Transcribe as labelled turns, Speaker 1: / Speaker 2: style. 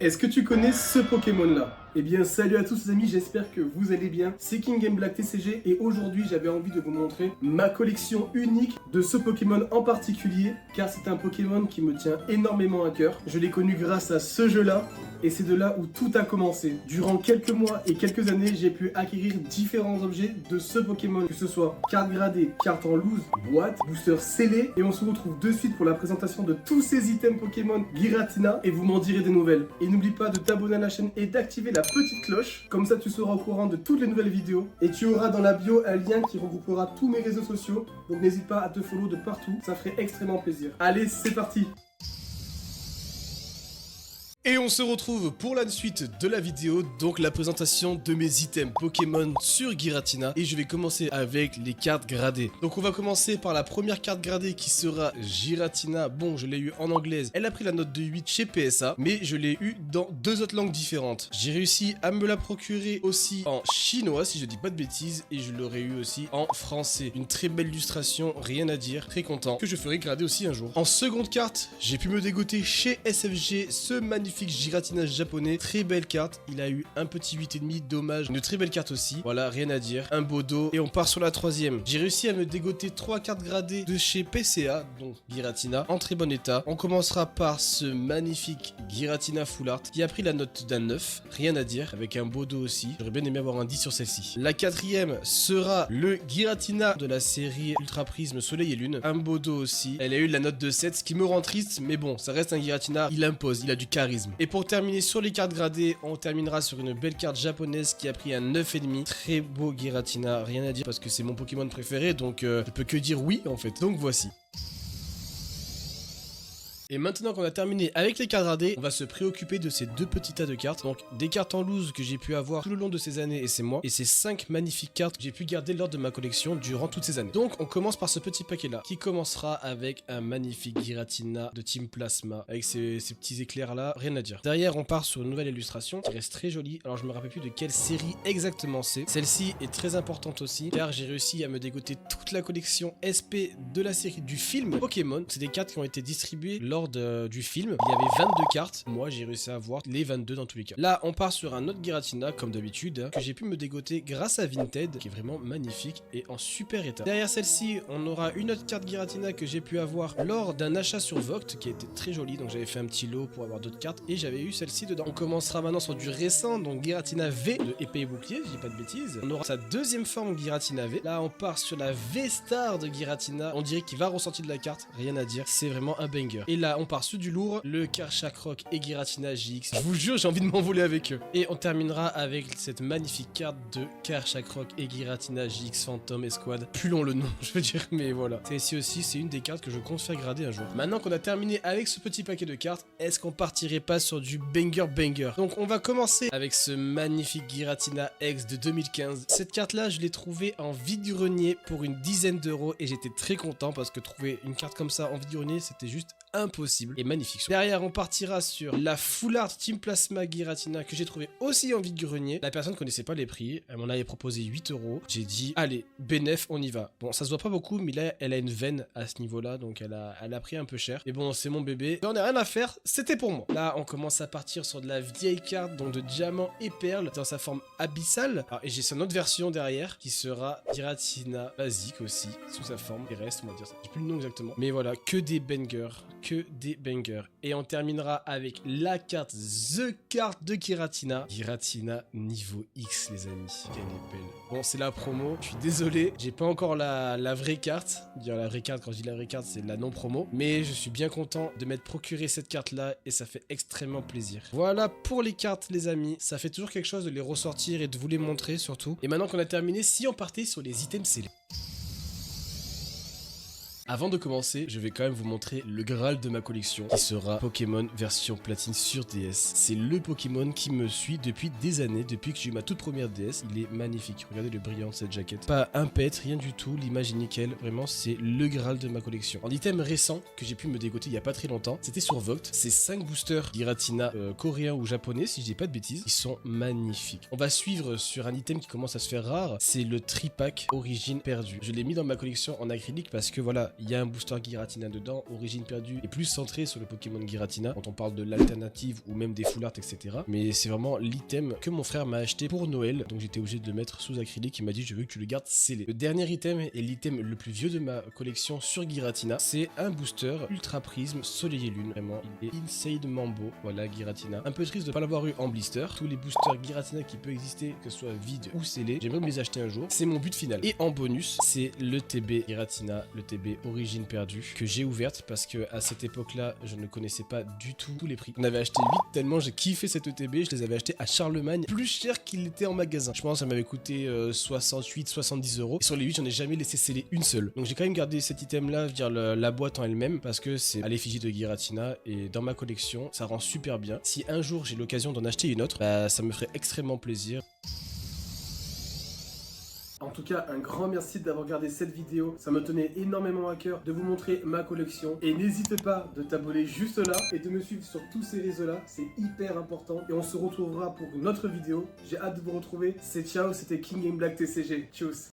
Speaker 1: Est-ce que tu connais ce Pokémon là? Eh bien salut à tous les amis, j'espère que vous allez bien. C'est King Game Black TCG et aujourd'hui j'avais envie de vous montrer ma collection unique de ce Pokémon en particulier, car c'est un Pokémon qui me tient énormément à cœur. Je l'ai connu grâce à ce jeu là et c'est de là où tout a commencé. Durant quelques mois et quelques années, j'ai pu acquérir différents objets de ce Pokémon, que ce soit cartes gradées, cartes en loose, boîtes, boosters scellés, et on se retrouve de suite pour la présentation de tous ces items Pokémon Giratina et vous m'en direz des nouvelles. Et n'oublie pas de t'abonner à la chaîne et d'activer la petite cloche, comme ça tu seras au courant de toutes les nouvelles vidéos. Et tu auras dans la bio un lien qui regroupera tous mes réseaux sociaux, donc n'hésite pas à te follow de partout, ça ferait extrêmement plaisir. Allez, c'est parti! Et on se retrouve pour la suite de la vidéo, donc la présentation de mes items Pokémon sur Giratina. Et je vais commencer avec les cartes gradées. Donc on va commencer par la première carte gradée qui sera Giratina. Bon, je l'ai eu en anglaise, elle a pris la note de 8 chez PSA, mais je l'ai eu dans deux autres langues différentes. J'ai réussi à me la procurer aussi en chinois, si je dis pas de bêtises, et je l'aurais eu aussi en français. Une très belle illustration, rien à dire, très content, que je ferai grader aussi un jour. En seconde carte, j'ai pu me dégoter chez SFG ce magnifique Giratina japonais, très belle carte, il a eu un petit 8,5, dommage, une très belle carte aussi, voilà, rien à dire, un beau dos, et on part sur la troisième. J'ai réussi à me dégoter 3 cartes gradées de chez PCA, donc Giratina, en très bon état. On commencera par ce magnifique Giratina Full Art, qui a pris la note d'un 9, rien à dire, avec un beau dos aussi, j'aurais bien aimé avoir un 10 sur celle-ci. La quatrième sera le Giratina de la série Ultra Prisme Soleil et Lune, un beau dos aussi, elle a eu la note de 7, ce qui me rend triste, mais bon, ça reste un Giratina, il impose, il a du charisme. Et pour terminer sur les cartes gradées, on terminera sur une belle carte japonaise qui a pris un 9,5. Très beau Giratina, rien à dire parce que c'est mon Pokémon préféré, donc je peux que dire oui en fait. Donc voici. Et maintenant qu'on a terminé avec les cartes gradées, on va se préoccuper de ces deux petits tas de cartes. Donc des cartes en loose que j'ai pu avoir tout le long de ces années et ces mois. Et ces 5 magnifiques cartes que j'ai pu garder lors de ma collection durant toutes ces années. Donc on commence par ce petit paquet là, qui commencera avec un magnifique Giratina de Team Plasma. Avec ces petits éclairs là, rien à dire. Derrière on part sur une nouvelle illustration qui reste très jolie. Alors je me rappelle plus de quelle série exactement c'est. Celle-ci est très importante aussi, car j'ai réussi à me dégoter toute la collection SP de la série du film Pokémon. C'est des cartes qui ont été distribuées lors du film. Il y avait 22 cartes, moi j'ai réussi à avoir les 22 dans tous les cas. Là on part sur un autre Giratina comme d'habitude, hein, que j'ai pu me dégoter grâce à Vinted, qui est vraiment magnifique et en super état. Derrière celle-ci on aura une autre carte Giratina que j'ai pu avoir lors d'un achat sur Vogt, qui était très jolie, donc j'avais fait un petit lot pour avoir d'autres cartes et j'avais eu celle-ci dedans. On commencera maintenant sur du récent, donc Giratina V de épée et bouclier, je dis pas de bêtises. On aura sa deuxième forme Giratina V. Là on part sur la V-Star de Giratina, on dirait qu'il va ressortir de la carte, rien à dire, c'est vraiment un banger. Et là on part sur du lourd, le Karchakroc et Giratina JX. Je vous jure, j'ai envie de m'envoler avec eux. Et on terminera avec cette magnifique carte de Karchakroc et Giratina JX Phantom Escouade. Plus long le nom, je veux dire, mais voilà. Celle-ci aussi, c'est une des cartes que je compte faire grader un jour. Maintenant qu'on a terminé avec ce petit paquet de cartes, est-ce qu'on partirait pas sur du banger? Donc on va commencer avec ce magnifique Giratina X de 2015. Cette carte-là, je l'ai trouvée en vide-grenier pour une dizaine d'euros et j'étais très content parce que trouver une carte comme ça en vide-grenier, c'était juste impossible et magnifique. Derrière on partira sur la Full Art Team Plasma Giratina que j'ai trouvé aussi en vide-grenier. La personne connaissait pas les prix, elle m'en avait proposé 8 euros. J'ai dit allez, bénef, on y va. Bon, ça se voit pas beaucoup, mais là elle a une veine à ce niveau là, donc elle a pris un peu cher. Mais bon, c'est mon bébé, j'en ai rien à faire, c'était pour moi. Là on commence à partir sur de la vieille carte, donc de diamant et perle dans sa forme abyssale. Ah, et j'ai son autre version derrière qui sera Giratina basique aussi, sous sa forme. Il reste, on va dire ça, j'ai plus le nom exactement, mais voilà, que des bangers, que des bangers. Et on terminera avec la carte, The Carte de Giratina. Giratina niveau X, les amis. Quelle est belle. Bon, c'est la promo. Je suis désolé, j'ai pas encore la vraie carte. Dire la vraie carte, quand je dis la vraie carte, c'est la non promo. Mais je suis bien content de m'être procuré cette carte-là et ça fait extrêmement plaisir. Voilà pour les cartes, les amis. Ça fait toujours quelque chose de les ressortir et de vous les montrer surtout. Et maintenant qu'on a terminé, si on partait sur les items scellés. Avant de commencer, je vais quand même vous montrer le Graal de ma collection, qui sera Pokémon version platine sur DS. C'est le Pokémon qui me suit depuis des années, depuis que j'ai eu ma toute première DS. Il est magnifique, regardez le brillant de cette jaquette. Pas un pet, rien du tout, l'image est nickel. Vraiment, c'est le Graal de ma collection. En item récent, que j'ai pu me dégoter il y a pas très longtemps, c'était sur Vogt. C'est 5 boosters Giratina coréens ou japonais, si je dis pas de bêtises. Ils sont magnifiques. On va suivre sur un item qui commence à se faire rare, c'est le Tripack Origine Perdue. Je l'ai mis dans ma collection en acrylique parce que voilà, Il y a un booster Giratina dedans. Origine perdue est plus centré sur le Pokémon Giratina quand on parle de l'alternative ou même des full art, etc. Mais c'est vraiment l'item que mon frère m'a acheté pour Noël, donc j'étais obligé de le mettre sous acrylique. Il m'a dit je veux que tu le gardes scellé. Le dernier item est l'item le plus vieux de ma collection sur Giratina. C'est un booster Ultra Prisme Soleil et Lune. Vraiment, il est Inside Mambo. Voilà, Giratina. Un peu triste de ne pas l'avoir eu en blister. Tous les boosters Giratina qui peuvent exister, que ce soit vide ou scellé, j'aimerais me les acheter un jour. C'est mon but final. Et en bonus, c'est le TB Giratina, le TB Origine perdue, que j'ai ouverte parce que à cette époque-là, je ne connaissais pas du tout tous les prix. On avait acheté 8 tellement j'ai kiffé cette ETB. Je les avais achetés à Charlemagne, plus cher qu'il était en magasin. Je pense que ça m'avait coûté 68-70 euros. Et sur les 8, j'en ai jamais laissé sceller une seule. Donc j'ai quand même gardé cet item-là, je veux dire la boîte en elle-même, parce que c'est à l'effigie de Giratina et dans ma collection, ça rend super bien. Si un jour j'ai l'occasion d'en acheter une autre, bah, ça me ferait extrêmement plaisir. En tout cas, un grand merci d'avoir regardé cette vidéo. Ça me tenait énormément à cœur de vous montrer ma collection. Et n'hésitez pas de t'abonner juste là et de me suivre sur tous ces réseaux-là. C'est hyper important. Et on se retrouvera pour une autre vidéo. J'ai hâte de vous retrouver. C'est ciao, c'était King Game Black TCG. Tchuss.